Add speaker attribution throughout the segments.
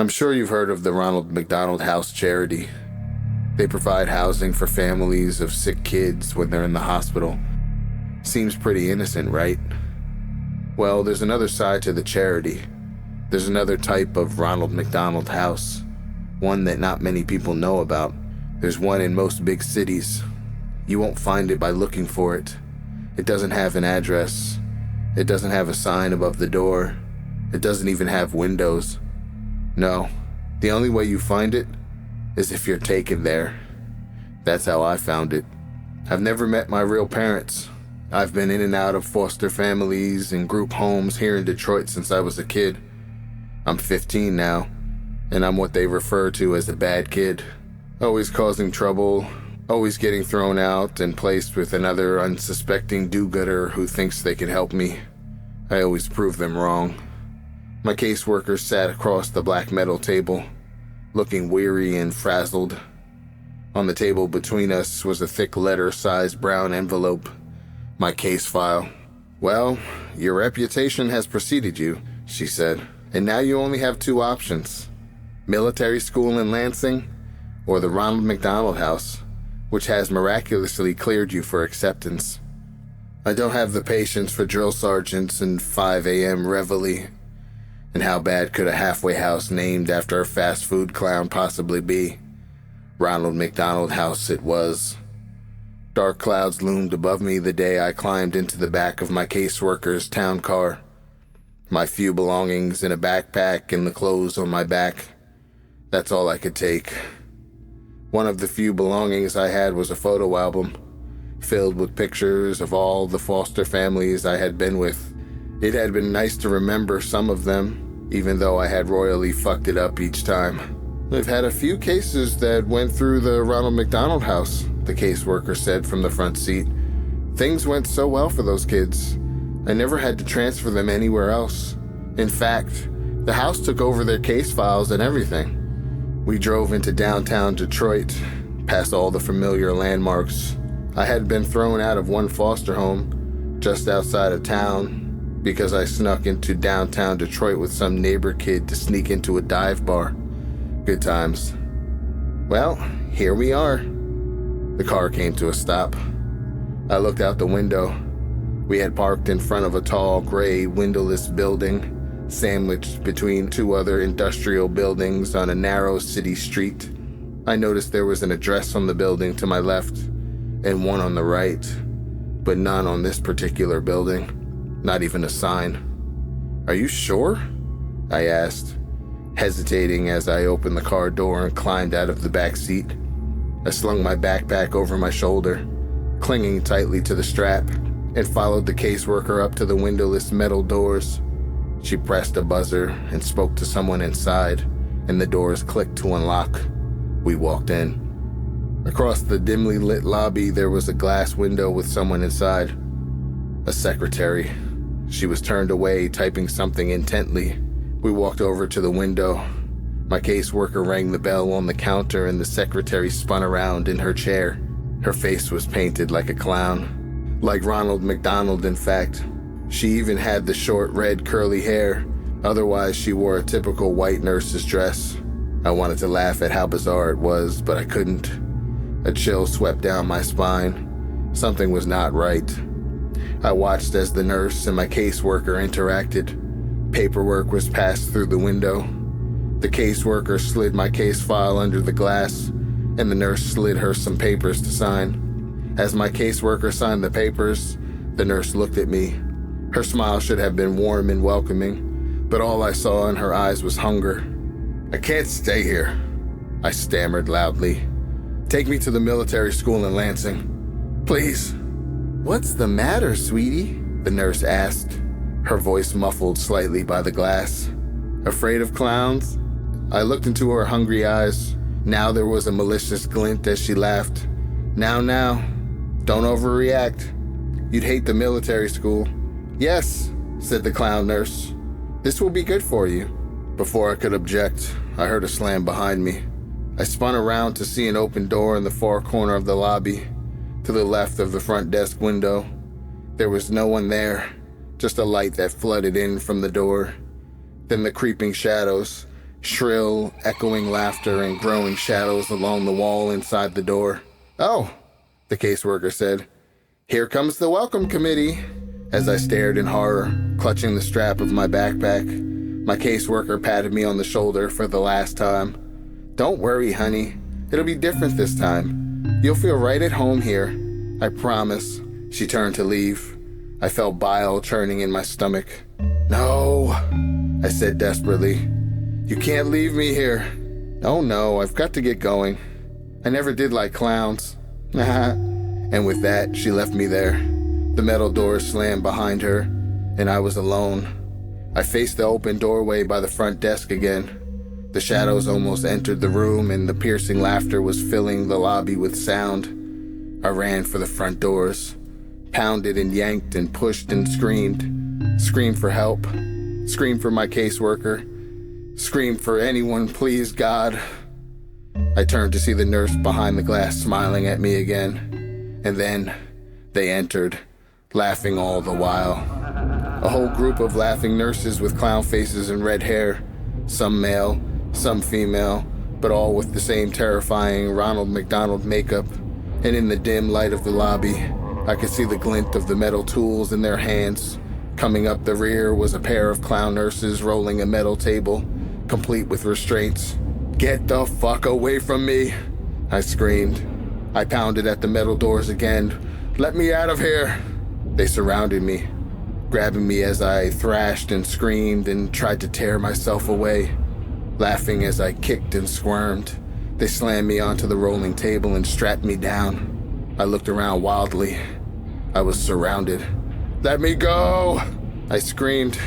Speaker 1: I'm sure you've heard of the Ronald McDonald House charity. They provide housing for families of sick kids when they're in the hospital. Seems pretty innocent, right? Well, there's another side to the charity. There's another type of Ronald McDonald House, one that not many people know about. There's one in most big cities. You won't find it by looking for it. It doesn't have an address. It doesn't have a sign above the door. It doesn't even have windows. No, the only way you find it is if you're taken there. That's how I found it. I've never met my real parents. I've been in and out of foster families and group homes here in Detroit since I was a kid. I'm 15 now, and I'm what they refer to as a bad kid. Always causing trouble, always getting thrown out and placed with another unsuspecting do-gooder who thinks they can help me. I always prove them wrong. My caseworker sat across the black metal table, looking weary and frazzled. On the table between us was a thick letter-sized brown envelope, my case file. "Well, your reputation has preceded you," she said, "and now you only have two options. Military school in Lansing, or the Ronald McDonald House, which has miraculously cleared you for acceptance. I don't have the patience for drill sergeants and 5 a.m. reveille. And how bad could a halfway house named after a fast food clown possibly be? Ronald McDonald House it was. Dark clouds loomed above me the day I climbed into the back of my caseworker's town car. My few belongings in a backpack and the clothes on my back. That's all I could take. One of the few belongings I had was a photo album, filled with pictures of all the foster families I had been with. It had been nice to remember some of them, even though I had royally fucked it up each time. "I've had a few cases that went through the Ronald McDonald House," the caseworker said from the front seat. "Things went so well for those kids. I never had to transfer them anywhere else. In fact, the house took over their case files and everything." We drove into downtown Detroit, past all the familiar landmarks. I had been thrown out of one foster home just outside of town because I snuck into downtown Detroit with some neighbor kid to sneak into a dive bar. Good times. Well, here we are. The car came to a stop. I looked out the window. We had parked in front of a tall, gray, windowless building, sandwiched between two other industrial buildings on a narrow city street. I noticed there was an address on the building to my left and one on the right, but none on this particular building, not even a sign. "Are you sure?" I asked, hesitating as I opened the car door and climbed out of the back seat. I slung my backpack over my shoulder, clinging tightly to the strap, and followed the caseworker up to the windowless metal doors. She pressed a buzzer and spoke to someone inside, and the doors clicked to unlock. We walked in. Across the dimly lit lobby, there was a glass window with someone inside. A secretary. She was turned away, typing something intently. We walked over to the window. My caseworker rang the bell on the counter, and the secretary spun around in her chair. Her face was painted like a clown. Like Ronald McDonald, in fact. She even had the short red curly hair. Otherwise, she wore a typical white nurse's dress. I wanted to laugh at how bizarre it was, but I couldn't. A chill swept down my spine. Something was not right. I watched as the nurse and my caseworker interacted. Paperwork was passed through the window. The caseworker slid my case file under the glass, and the nurse slid her some papers to sign. As my caseworker signed the papers, the nurse looked at me. Her smile should have been warm and welcoming, but all I saw in her eyes was hunger. "I can't stay here," I stammered loudly. "Take me to the military school in Lansing. Please." "What's the matter, sweetie?" the nurse asked, her voice muffled slightly by the glass. "Afraid of clowns?" I looked into her hungry eyes. Now there was a malicious glint as she laughed. Now, don't overreact. You'd hate the military school." "Yes," said the clown nurse. "This will be good for you." Before I could object, I heard a slam behind me. I spun around to see an open door in the far corner of the lobby, to the left of the front desk window. There was no one there, just a light that flooded in from the door. Then the creeping shadows, Shrill, echoing laughter and growing shadows along the wall inside the door. "Oh," the caseworker said. "Here comes the welcome committee." As I stared in horror, clutching the strap of my backpack, my caseworker patted me on the shoulder for the last time. "Don't worry, honey. It'll be different this time. You'll feel right at home here. I promise." She turned to leave. I felt bile churning in my stomach. "No," I said desperately. "You can't leave me here." "Oh no, I've got to get going. I never did like clowns." And with that, she left me there. The metal door slammed behind her, and I was alone. I faced the open doorway by the front desk again. The shadows almost entered the room, and the piercing laughter was filling the lobby with sound. I ran for the front doors, pounded and yanked and pushed and screamed. Screamed for help. Screamed for my caseworker. Screamed for anyone, please, God. I turned to see the nurse behind the glass smiling at me again. And then they entered, laughing all the while. A whole group of laughing nurses with clown faces and red hair. Some male, some female, but all with the same terrifying Ronald McDonald makeup. And in the dim light of the lobby, I could see the glint of the metal tools in their hands. Coming up the rear was a pair of clown nurses rolling a metal table, complete with restraints. "Get the fuck away from me!" I screamed. I pounded at the metal doors again. "Let me out of here!" They surrounded me, grabbing me as I thrashed and screamed and tried to tear myself away. Laughing as I kicked and squirmed, they slammed me onto the rolling table and strapped me down. I looked around wildly. I was surrounded. "Let me go!" I screamed,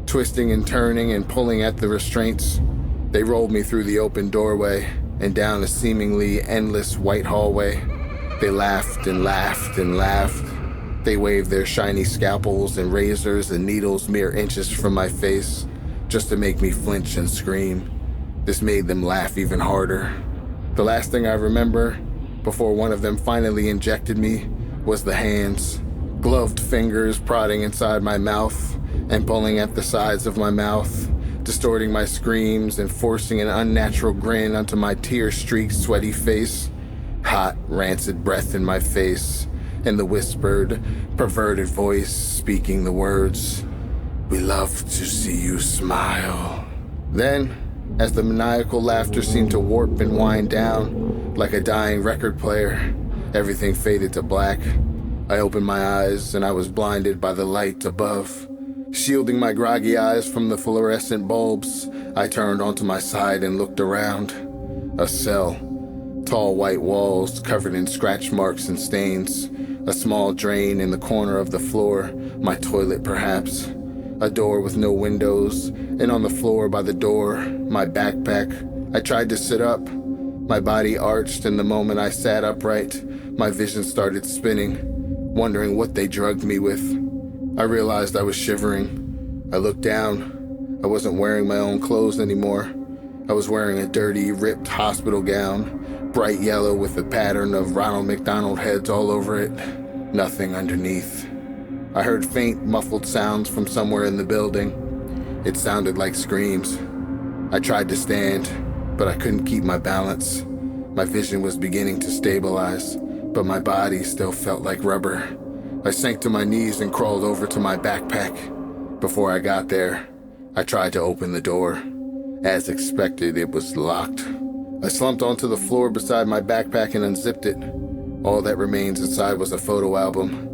Speaker 1: twisting and turning and pulling at the restraints. They rolled me through the open doorway and down a seemingly endless white hallway. They laughed and laughed and laughed. They waved their shiny scalpels and razors and needles mere inches from my face, just to make me flinch and scream. This made them laugh even harder. The last thing I remember, before one of them finally injected me, was the hands. Gloved fingers prodding inside my mouth and pulling at the sides of my mouth, distorting my screams and forcing an unnatural grin onto my tear-streaked, sweaty face. Hot, rancid breath in my face, and the whispered, perverted voice speaking the words, "We love to see you smile." Then, as the maniacal laughter seemed to warp and wind down, like a dying record player, everything faded to black. I opened my eyes and I was blinded by the light above. Shielding my groggy eyes from the fluorescent bulbs, I turned onto my side and looked around. A cell. Tall white walls covered in scratch marks and stains. A small drain in the corner of the floor, my toilet perhaps. A door with no windows, and on the floor by the door, my backpack. I tried to sit up. My body arched, and the moment I sat upright, my vision started spinning, wondering what they drugged me with. I realized I was shivering. I looked down. I wasn't wearing my own clothes anymore. I was wearing a dirty, ripped hospital gown, bright yellow with a pattern of Ronald McDonald heads all over it. Nothing underneath. I heard faint, muffled sounds from somewhere in the building. It sounded like screams. I tried to stand, but I couldn't keep my balance. My vision was beginning to stabilize, but my body still felt like rubber. I sank to my knees and crawled over to my backpack. Before I got there, I tried to open the door. As expected, it was locked. I slumped onto the floor beside my backpack and unzipped it. All that remains inside was a photo album.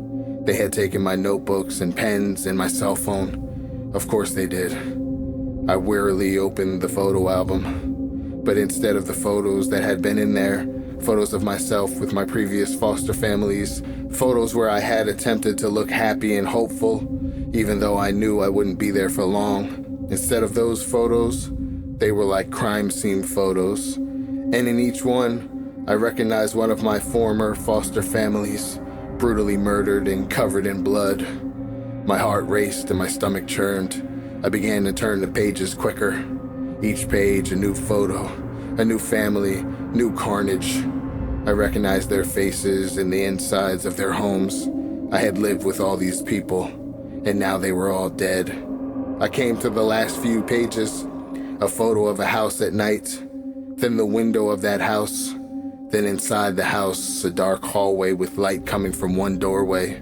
Speaker 1: They had taken my notebooks and pens and my cell phone. Of course they did. I wearily opened the photo album. But instead of the photos that had been in there, photos of myself with my previous foster families, photos where I had attempted to look happy and hopeful, even though I knew I wouldn't be there for long. Instead of those photos, they were like crime scene photos. And in each one, I recognized one of my former foster families, brutally murdered and covered in blood. My heart raced and my stomach churned. I began to turn the pages quicker. Each page a new photo, a new family, new carnage. I recognized their faces and the insides of their homes. I had lived with all these people, and now they were all dead. I came to the last few pages. A photo of a house at night, then the window of that house, then inside the house, a dark hallway with light coming from one doorway.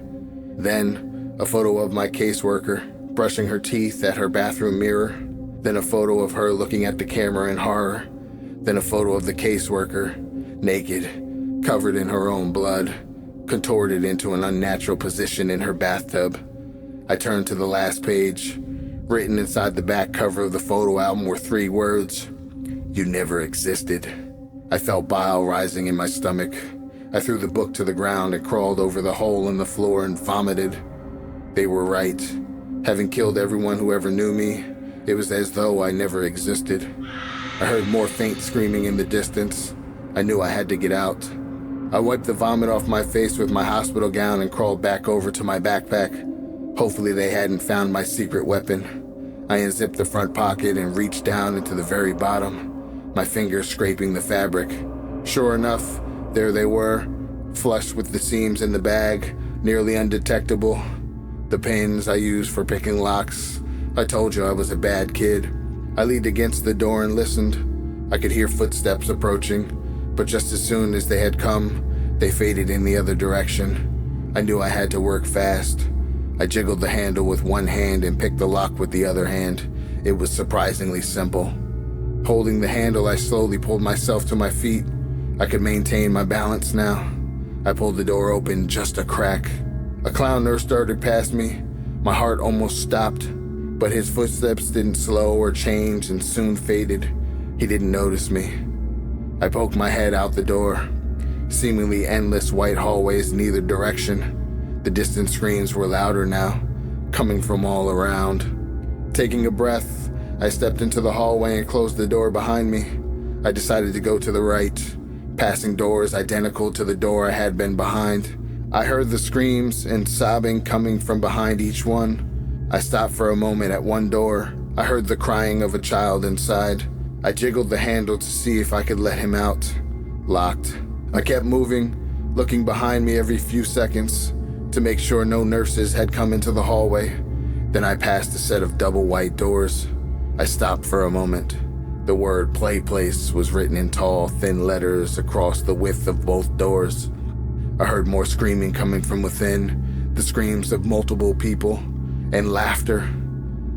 Speaker 1: Then a photo of my caseworker brushing her teeth at her bathroom mirror. Then a photo of her looking at the camera in horror. Then a photo of the caseworker, naked, covered in her own blood, contorted into an unnatural position in her bathtub. I turned to the last page. Written inside the back cover of the photo album were 3 words: "You never existed." I felt bile rising in my stomach. I threw the book to the ground and crawled over the hole in the floor and vomited. They were right. Having killed everyone who ever knew me, it was as though I never existed. I heard more faint screaming in the distance. I knew I had to get out. I wiped the vomit off my face with my hospital gown and crawled back over to my backpack. Hopefully they hadn't found my secret weapon. I unzipped the front pocket and reached down into the very bottom, my fingers scraping the fabric. Sure enough, there they were, flush with the seams in the bag, nearly undetectable. The pins I used for picking locks. I told you I was a bad kid. I leaned against the door and listened. I could hear footsteps approaching, but just as soon as they had come, they faded in the other direction. I knew I had to work fast. I jiggled the handle with one hand and picked the lock with the other hand. It was surprisingly simple. Holding the handle, I slowly pulled myself to my feet. I could maintain my balance now. I pulled the door open just a crack. A clown nurse darted past me. My heart almost stopped, but his footsteps didn't slow or change and soon faded. He didn't notice me. I poked my head out the door. Seemingly endless white hallways in either direction. The distant screams were louder now, coming from all around. Taking a breath, I stepped into the hallway and closed the door behind me. I decided to go to the right, passing doors identical to the door I had been behind. I heard the screams and sobbing coming from behind each one. I stopped for a moment at one door. I heard the crying of a child inside. I jiggled the handle to see if I could let him out. Locked. I kept moving, looking behind me every few seconds to make sure no nurses had come into the hallway. Then I passed a set of double white doors. I stopped for a moment. The word "Play Place" was written in tall, thin letters across the width of both doors. I heard more screaming coming from within, the screams of multiple people, and laughter.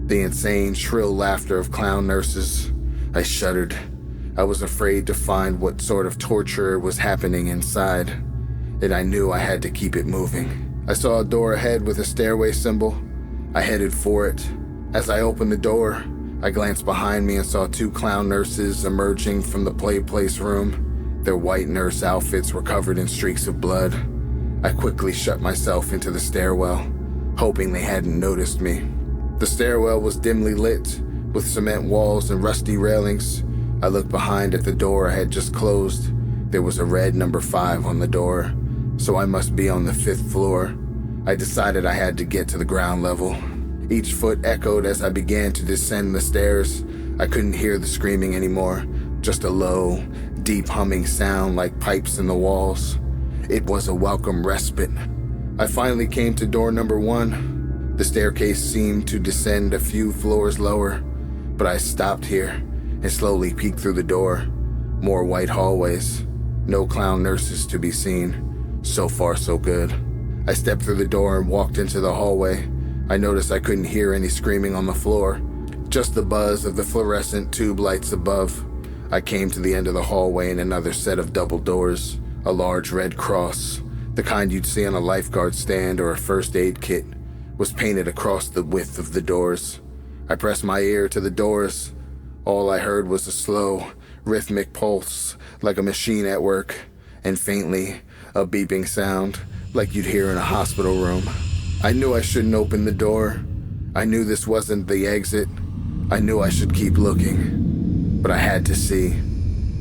Speaker 1: The insane, shrill laughter of clown nurses. I shuddered. I was afraid to find what sort of torture was happening inside, and I knew I had to keep it moving. I saw a door ahead with a stairway symbol. I headed for it. As I opened the door, I glanced behind me and saw 2 clown nurses emerging from the play place room. Their white nurse outfits were covered in streaks of blood. I quickly shut myself into the stairwell, hoping they hadn't noticed me. The stairwell was dimly lit, with cement walls and rusty railings. I looked behind at the door I had just closed. There was a red number 5 on the door, so I must be on the 5th floor. I decided I had to get to the ground level. Each foot echoed as I began to descend the stairs. I couldn't hear the screaming anymore, just a low, deep humming sound like pipes in the walls. It was a welcome respite. I finally came to door number 1. The staircase seemed to descend a few floors lower, but I stopped here and slowly peeked through the door. More white hallways. No clown nurses to be seen. So far, so good. I stepped through the door and walked into the hallway. I noticed I couldn't hear any screaming on the floor, just the buzz of the fluorescent tube lights above. I came to the end of the hallway and another set of double doors. A large red cross, the kind you'd see on a lifeguard stand or a first aid kit, was painted across the width of the doors. I pressed my ear to the doors. All I heard was a slow, rhythmic pulse, like a machine at work, and faintly, a beeping sound, like you'd hear in a hospital room. I knew I shouldn't open the door. I knew this wasn't the exit. I knew I should keep looking, but I had to see.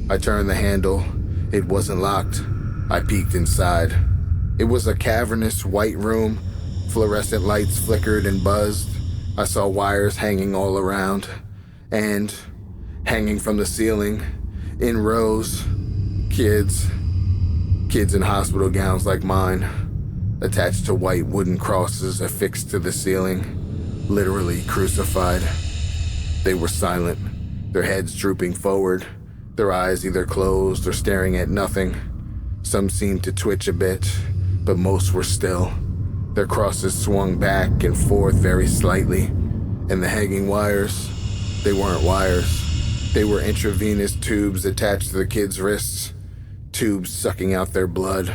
Speaker 1: I turned the handle. It wasn't locked. I peeked inside. It was a cavernous white room. Fluorescent lights flickered and buzzed. I saw wires hanging all around, and hanging from the ceiling, in rows, kids in hospital gowns like mine, attached to white wooden crosses affixed to the ceiling, literally crucified. They were silent, their heads drooping forward, their eyes either closed or staring at nothing. Some seemed to twitch a bit, but most were still. Their crosses swung back and forth very slightly, and the hanging wires, they weren't wires. They were intravenous tubes attached to the kids' wrists, tubes sucking out their blood.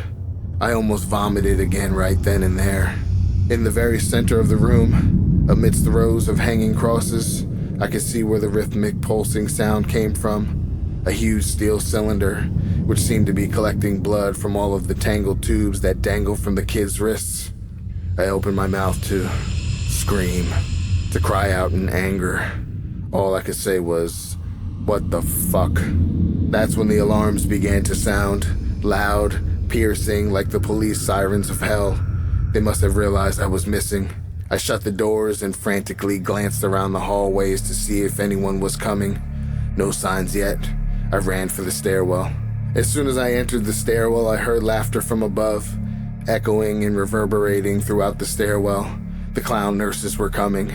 Speaker 1: I almost vomited again right then and there. In the very center of the room, amidst the rows of hanging crosses, I could see where the rhythmic pulsing sound came from. A huge steel cylinder, which seemed to be collecting blood from all of the tangled tubes that dangled from the kids' wrists. I opened my mouth to scream, to cry out in anger. All I could say was, "What the fuck?" That's when the alarms began to sound, loud, piercing like the police sirens of hell. They must have realized I was missing. I shut the doors and frantically glanced around the hallways to see if anyone was coming. No signs yet. I ran for the stairwell. As soon as I entered the stairwell, I heard laughter from above, echoing and reverberating throughout the stairwell. The clown nurses were coming.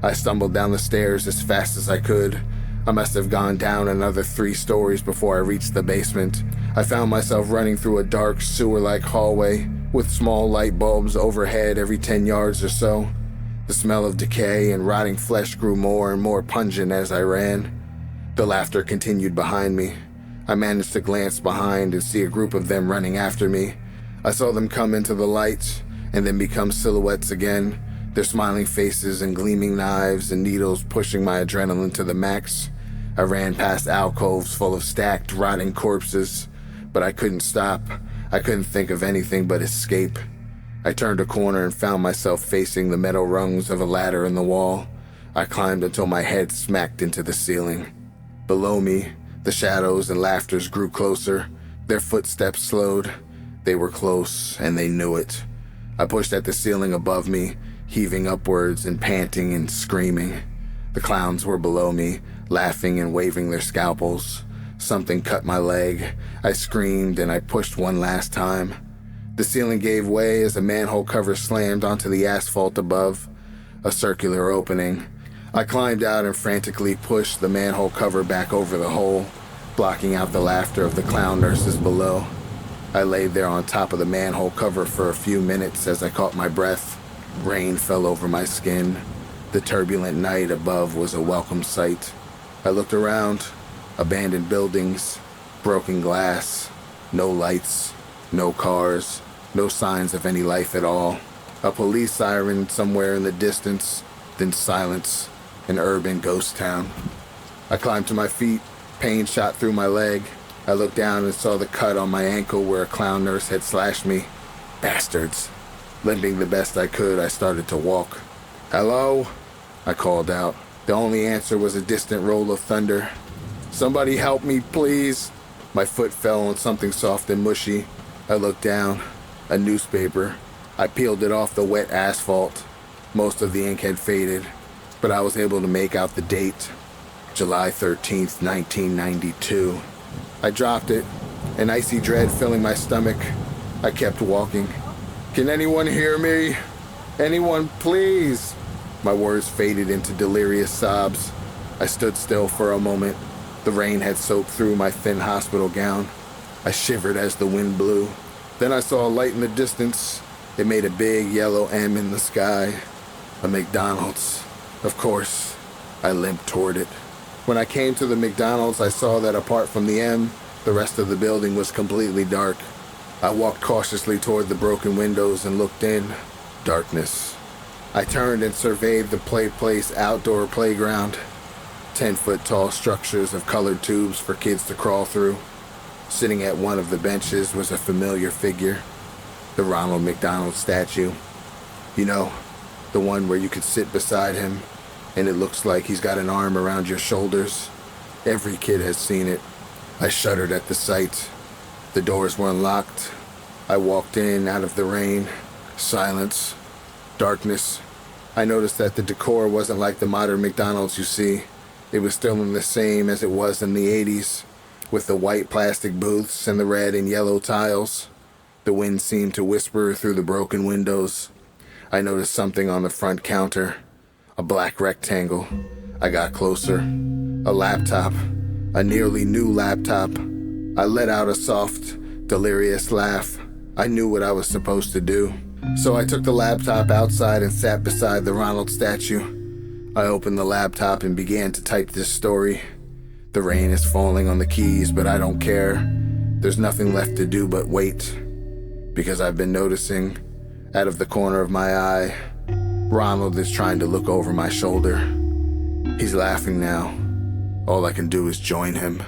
Speaker 1: I stumbled down the stairs as fast as I could. I must have gone down another 3 stories before I reached the basement. I found myself running through a dark, sewer-like hallway with small light bulbs overhead every 10 yards or so. The smell of decay and rotting flesh grew more and more pungent as I ran. The laughter continued behind me. I managed to glance behind and see a group of them running after me. I saw them come into the light and then become silhouettes again, their smiling faces and gleaming knives and needles pushing my adrenaline to the max. I ran past alcoves full of stacked, rotting corpses, but I couldn't stop. I couldn't think of anything but escape. I turned a corner and found myself facing the metal rungs of a ladder in the wall. I climbed until my head smacked into the ceiling. Below me, the shadows and laughters grew closer. Their footsteps slowed. They were close, and they knew it. I pushed at the ceiling above me, heaving upwards and panting and screaming. The clowns were below me, laughing and waving their scalpels. Something cut my leg. I screamed and I pushed one last time. The ceiling gave way as a manhole cover slammed onto the asphalt above, a circular opening. I climbed out and frantically pushed the manhole cover back over the hole, blocking out the laughter of the clown nurses below. I laid there on top of the manhole cover for a few minutes as I caught my breath. Rain fell over my skin. The turbulent night above was a welcome sight. I looked around. Abandoned buildings, broken glass, no lights, no cars, no signs of any life at all. A police siren somewhere in the distance, then silence, an urban ghost town. I climbed to my feet, pain shot through my leg. I looked down and saw the cut on my ankle where a clown nurse had slashed me. Bastards. Limping the best I could, I started to walk. "Hello?" I called out. The only answer was a distant roll of thunder. "Somebody help me, please." My foot fell on something soft and mushy. I looked down. A newspaper. I peeled it off the wet asphalt. Most of the ink had faded, but I was able to make out the date. July 13th, 1992. I dropped it, an icy dread filling my stomach. I kept walking. "Can anyone hear me? Anyone, please?" My words faded into delirious sobs. I stood still for a moment. The rain had soaked through my thin hospital gown. I shivered as the wind blew. Then I saw a light in the distance. It made a big yellow M in the sky. A McDonald's. Of course, I limped toward it. When I came to the McDonald's, I saw that apart from the M, the rest of the building was completely dark. I walked cautiously toward the broken windows and looked in. Darkness. I turned and surveyed the play place outdoor playground. 10-foot tall structures of colored tubes for kids to crawl through. Sitting at one of the benches was a familiar figure, the Ronald McDonald statue. You know, the one where you could sit beside him and it looks like he's got an arm around your shoulders. Every kid has seen it. I shuddered at the sight. The doors were unlocked. I walked in out of the rain. Silence. Darkness. I noticed that the decor wasn't like the modern McDonald's you see. It was still in the same as it was in the 80s, with the white plastic booths and the red and yellow tiles. The wind seemed to whisper through the broken windows. I noticed something on the front counter, a black rectangle. I got closer. A laptop. A nearly new laptop. I let out a soft, delirious laugh. I knew what I was supposed to do. So I took the laptop outside and sat beside the Ronald statue. I opened the laptop and began to type this story. The rain is falling on the keys, but I don't care. There's nothing left to do but wait. Because I've been noticing, out of the corner of my eye, Ronald is trying to look over my shoulder. He's laughing now. All I can do is join him.